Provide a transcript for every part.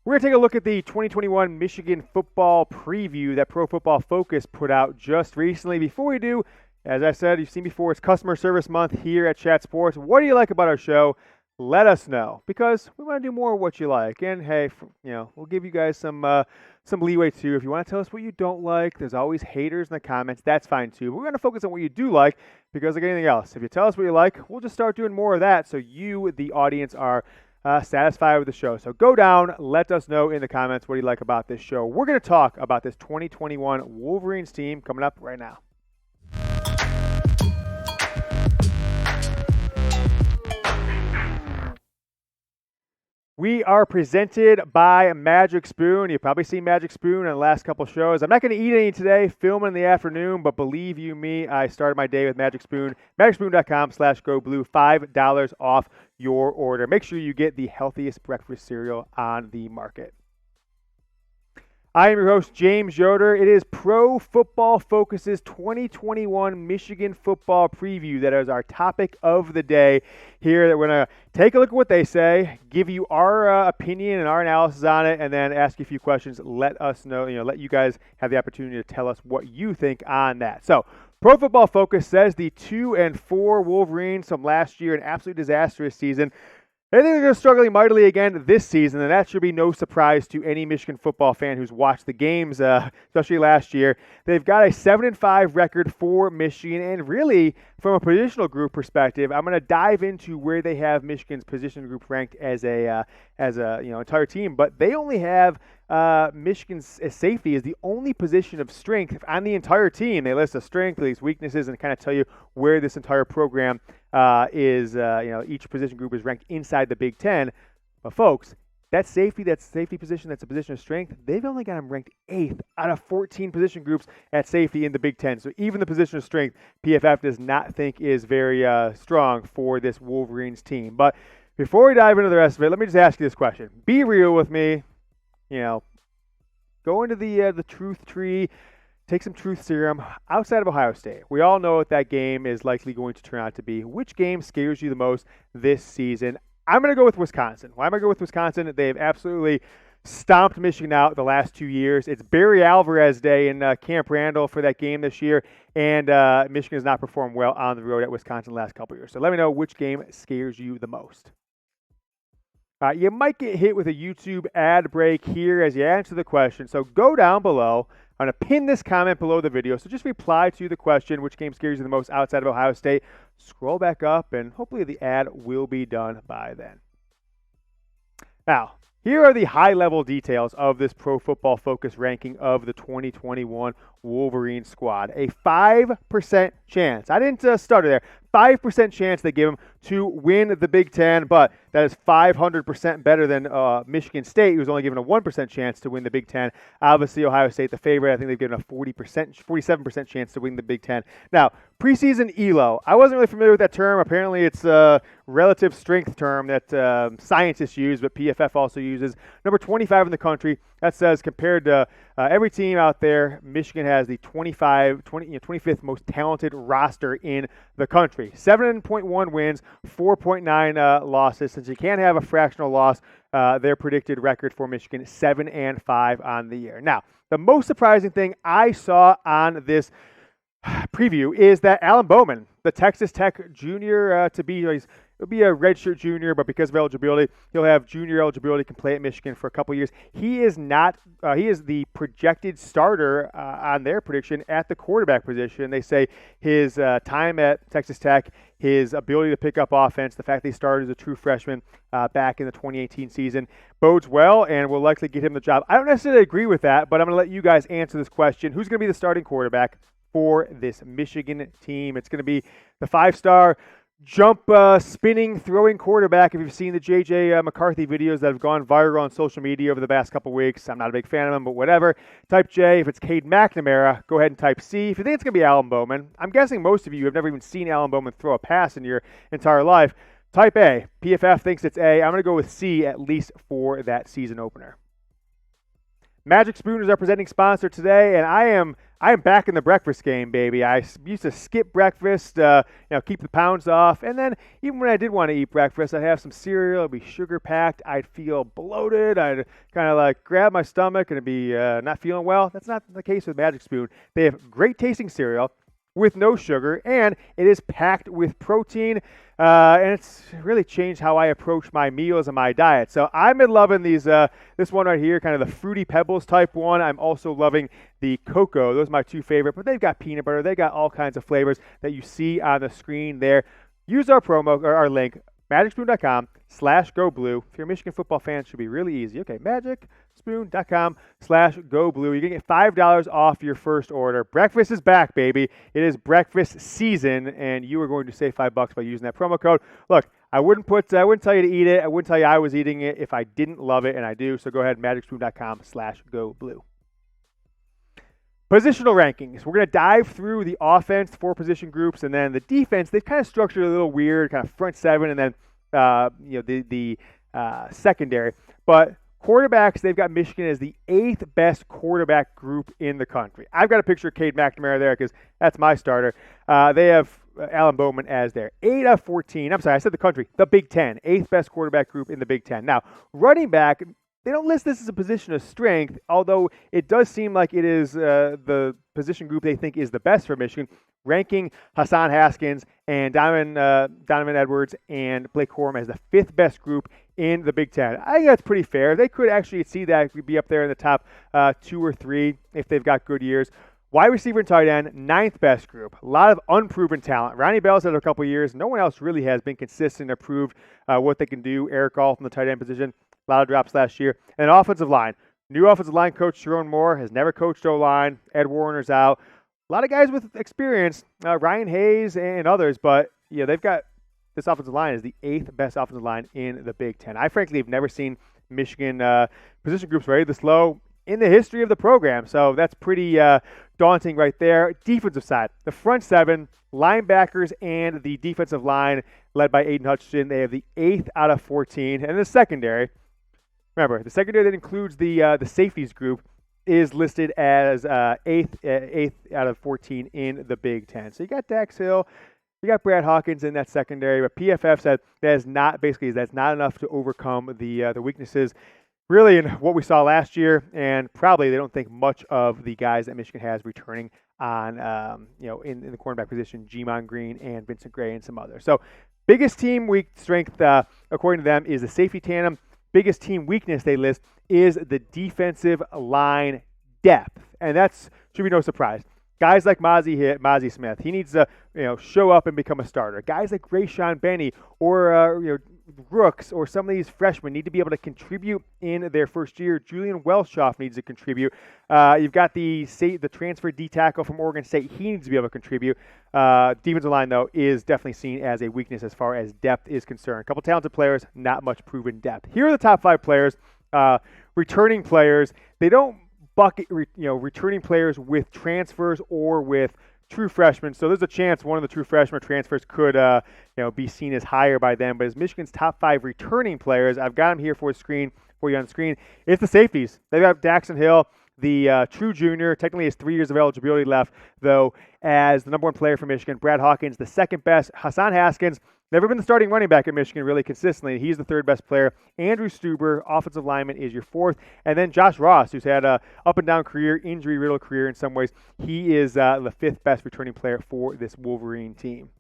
We're going to take a look at the 2021 Michigan football preview that Pro Football Focus put out just recently. Before we do, as I said, you've seen before, it's Customer Service Month here at Chat Sports. What do you like about our show? Let us know, because we want to do more of what you like. And hey, we'll give you guys some leeway too. If you want to tell us what you don't like, there's always haters in the comments. That's fine too. But we're going to focus on what you do like, because like anything else, if you tell us what you like, we'll just start doing more of that, so you, the audience, are satisfied with the show. So go down, let us know in the comments what you like about this show. We're going to talk about this 2021 Wolverines team coming up right now. We are presented by Magic Spoon. You've probably seen Magic Spoon in the last couple shows. I'm not going to eat any today, filming in the afternoon, but believe you me, I started my day with Magic Spoon. MagicSpoon.com/GoBlue, $5 off your order. Make sure you get the healthiest breakfast cereal on the market. I am your host, James Yoder. It is Pro Football Focus's 2021 Michigan football preview that is our topic of the day here. That we're going to take a look at what they say, give you our opinion and our analysis on it, and then ask you a few questions. Let us know, let you guys have the opportunity to tell us what you think on that. So, Pro Football Focus says the 2-4 Wolverines from last year, an absolutely disastrous season, I think they're going to struggling mightily again this season, and that should be no surprise to any Michigan football fan who's watched the games, especially last year. They've got a 7-5 record for Michigan, and really, from a positional group perspective, I'm going to dive into where they have Michigan's position group ranked as a entire team, but they only have Michigan's safety is the only position of strength on the entire team. They list a strength, these weaknesses, and kind of tell you where this entire program is. Each position group is ranked inside the Big Ten. But folks, that safety position, that's a position of strength, they've only got them ranked 8th out of 14 position groups at safety in the Big Ten. So even the position of strength, PFF does not think is very strong for this Wolverines team. But before we dive into the rest of it, let me just ask you this question. Be real with me. Go into the truth tree, take some truth serum outside of Ohio State. We all know what that game is likely going to turn out to be. Which game scares you the most this season? I'm going to go with Wisconsin. Why am I going to go with Wisconsin? They've absolutely stomped Michigan out the last 2 years. It's Barry Alvarez Day in Camp Randall for that game this year, and Michigan has not performed well on the road at Wisconsin the last couple years. So let me know which game scares you the most. You might get hit with a YouTube ad break here as you answer the question. So go down below. I'm going to pin this comment below the video. So just reply to the question, which game scares you the most outside of Ohio State. Scroll back up, and hopefully the ad will be done by then. Now, here are the high-level details of this Pro Football Focus ranking of the 2021 Wolverine squad. A 5% chance. I didn't stutter there. 5% chance they give them to win the Big Ten, but that is 500% better than Michigan State, who's only given a 1% chance to win the Big Ten. Obviously, Ohio State, the favorite, I think they've given a 47% chance to win the Big Ten. Now, preseason ELO. I wasn't really familiar with that term. Apparently, it's a relative strength term that scientists use, but PFF also uses. Number 25 in the country. That says compared to every team out there, Michigan has the 25th most talented roster in the country. 7.1 wins, 4.9 losses. Since you can't have a fractional loss, their predicted record for Michigan, 7-5 on the year. Now, the most surprising thing I saw on this preview is that Alan Bowman, the Texas Tech junior he'll be a redshirt junior, but because of eligibility, he'll have junior eligibility, can play at Michigan for a couple years. He is the projected starter on their prediction at the quarterback position. They say his time at Texas Tech, his ability to pick up offense, the fact that he started as a true freshman back in the 2018 season bodes well and will likely get him the job. I don't necessarily agree with that, but I'm going to let you guys answer this question. Who's going to be the starting quarterback for this Michigan team? It's going to be the 5-star jump, spinning, throwing quarterback. If you've seen the J.J. McCarthy videos that have gone viral on social media over the past couple weeks, I'm not a big fan of them, but whatever. Type J. If it's Cade McNamara, go ahead and type C. If you think it's going to be Alan Bowman, I'm guessing most of you have never even seen Alan Bowman throw a pass in your entire life. Type A. PFF thinks it's A. I'm going to go with C, at least for that season opener. Magic Spoon is our presenting sponsor today, and I am back in the breakfast game, baby. I used to skip breakfast, keep the pounds off, and then even when I did want to eat breakfast, I'd have some cereal. It'd be sugar packed. I'd feel bloated. I'd kind of like grab my stomach and it'd be not feeling well. That's not the case with Magic Spoon. They have great tasting cereal with no sugar, and it is packed with protein, and it's really changed how I approach my meals and my diet. So I've been loving these. This one right here, kind of the Fruity Pebbles type one. I'm also loving the Cocoa. Those are my two favorite, but they've got peanut butter. They got all kinds of flavors that you see on the screen there. Use our promo or our link, magicspoon.com/GoBlue. If you're a Michigan football fan, it should be really easy. Okay, magicspoon.com/GoBlue. You're going to get $5 off your first order. Breakfast is back, baby. It is breakfast season, and you are going to save $5 by using that promo code. Look, I wouldn't tell you to eat it. I wouldn't tell you I was eating it if I didn't love it, and I do. So go ahead, magicspoon.com/GoBlue. Positional rankings. We're going to dive through the offense, 4 position groups, and then the defense. They've kind of structured a little weird, kind of front 7, and then the secondary. But quarterbacks, they've got Michigan as the 8th best quarterback group in the country. I've got a picture of Cade McNamara there because that's my starter. They have Alan Bowman as their 8 out of 14. I'm sorry, I said the country. The Big Ten, 8th best quarterback group in the Big Ten. Now, running back, they don't list this as a position of strength, although it does seem like it is the position group they think is the best for Michigan, ranking Hassan Haskins and Donovan Edwards and Blake Corum as the 5th best group in the Big Ten. I think that's pretty fair. They could actually see that be up there in the top 2 or 3 if they've got good years. Wide receiver and tight end, 9th best group. A lot of unproven talent. Ronnie Bell's had a couple years. No one else really has been consistent and proved what they can do. Eric Gall from the tight end position. A lot of drops last year. And offensive line. New offensive line coach Sharon Moore has never coached O-line. Ed Warner's out. A lot of guys with experience, Ryan Hayes and others, but they've got this offensive line is the 8th best offensive line in the Big Ten. I frankly have never seen Michigan position groups rated this low in the history of the program, so that's pretty daunting right there. Defensive side, the front 7, linebackers, and the defensive line led by Aiden Hutchinson. They have the 8th out of 14, and the secondary. Remember, the secondary that includes the safeties group is listed as 8th out of 14 in the Big Ten. So you got Dax Hill, you got Brad Hawkins in that secondary, but PFF said that's not enough to overcome the weaknesses really in what we saw last year, and probably they don't think much of the guys that Michigan has returning on in the cornerback position, Jimon Green and Vincent Gray and some others. So biggest team weak strength according to them is the safety tandem. Biggest team weakness they list is the defensive line depth, and that should be no surprise. Guys like Mozzie Smith, he needs to show up and become a starter. Guys like Rayshawn Benny or Rooks or some of these freshmen need to be able to contribute in their first year. Julian Welshoff needs to contribute. You've got the transfer D tackle from Oregon State. He needs to be able to contribute. Defensive line, though, is definitely seen as a weakness as far as depth is concerned. A couple talented players, not much proven depth. Here are the top 5 players. Returning players. They don't bucket returning players with transfers or with true freshmen. So there's a chance one of the true freshman transfers could be seen as higher by them. But as Michigan's top 5 returning players, I've got them here for you on the screen. It's the safeties. They've got Daxton Hill, the true junior. Technically has 3 years of eligibility left, though, as the number 1 player for Michigan. Brad Hawkins, the 2nd best. Hassan Haskins, never been the starting running back at Michigan really consistently. He's the 3rd best player. Andrew Stueber, offensive lineman, is your 4th. And then Josh Ross, who's had a up-and-down career, injury-riddled career in some ways. He is the 5th best returning player for this Wolverine team.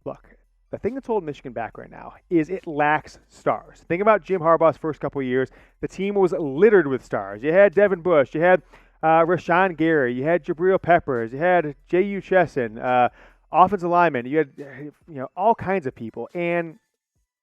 Look, the thing that's holding Michigan back right now is it lacks stars. Think about Jim Harbaugh's first couple of years. The team was littered with stars. You had Devin Bush. You had Rashawn Gary. You had Jabril Peppers. You had J.U. Chesson. Offensive linemen, you had all kinds of people, and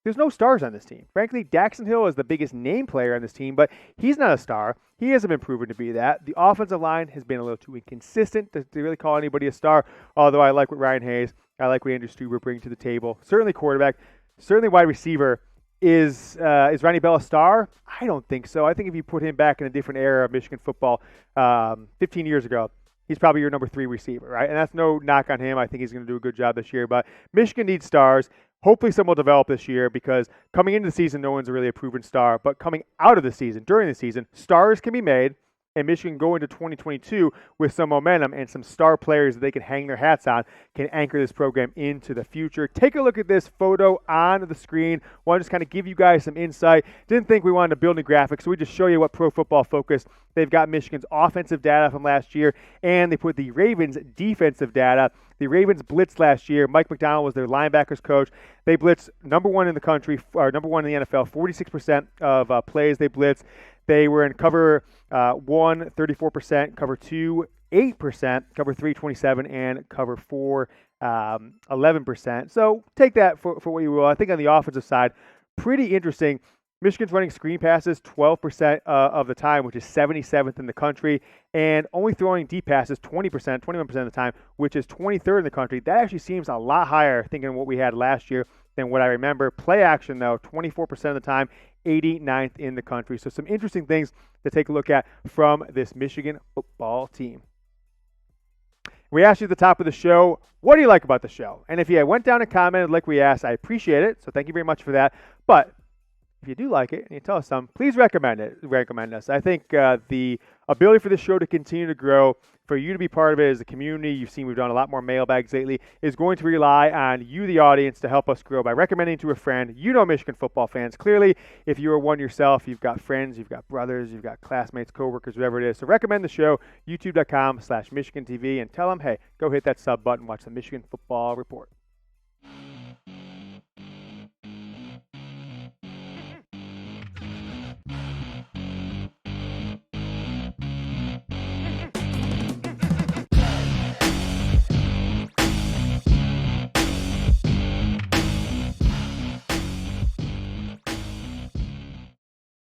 there's no stars on this team. Frankly, Daxton Hill is the biggest name player on this team, but he's not a star. He hasn't been proven to be that. The offensive line has been a little too inconsistent to really call anybody a star, although I like what Ryan Hayes, I like what Andrew Stueber brings to the table. Certainly quarterback, certainly wide receiver. Is Ronnie Bell a star? I don't think so. I think if you put him back in a different era of Michigan football 15 years ago, he's probably your number 3 receiver, right? And that's no knock on him. I think he's going to do a good job this year. But Michigan needs stars. Hopefully some will develop this year because coming into the season, no one's really a proven star. But coming out of the season, during the season, stars can be made. And Michigan go into 2022 with some momentum and some star players that they can hang their hats on, can anchor this program into the future. Take a look at this photo on the screen. Want to just kind of give you guys some insight. Didn't think we wanted to build any graphics, so we just show you what Pro Football Focus. They've got Michigan's offensive data from last year, and they put the Ravens' defensive data. The Ravens blitzed last year. Mike McDonald was their linebackers coach. They blitzed number one in the country, or number one in the NFL. 46% of plays they blitzed. They were in cover 1, 34%, cover 2, 8%, cover 3, 27%, and cover 4, 11%. So take that for what you will. I think on the offensive side, pretty interesting. Michigan's running screen passes 12% of the time, which is 77th in the country, and only throwing deep passes 20%, 21% of the time, which is 23rd in the country. That actually seems a lot higher, thinking what we had last year than what I remember. Play action, though, 24% of the time, 89th in the country. So some interesting things to take a look at from this Michigan football team. We asked you at the top of the show, what do you like about the show? And if you went down and commented like we asked, I appreciate it. So thank you very much for that. But if you do like it and you tell us some, please recommend us. I think the ability for this show to continue to grow, for you to be part of it as a community, you've seen we've done a lot more mailbags lately, is going to rely on you, the audience, to help us grow by recommending to a friend. You know Michigan football fans. Clearly, if you are one yourself, you've got friends, you've got brothers, you've got classmates, coworkers, whatever it is. So recommend the show, youtube.com/MichiganTV, and tell them, hey, go hit that sub button, watch the Michigan Football Report.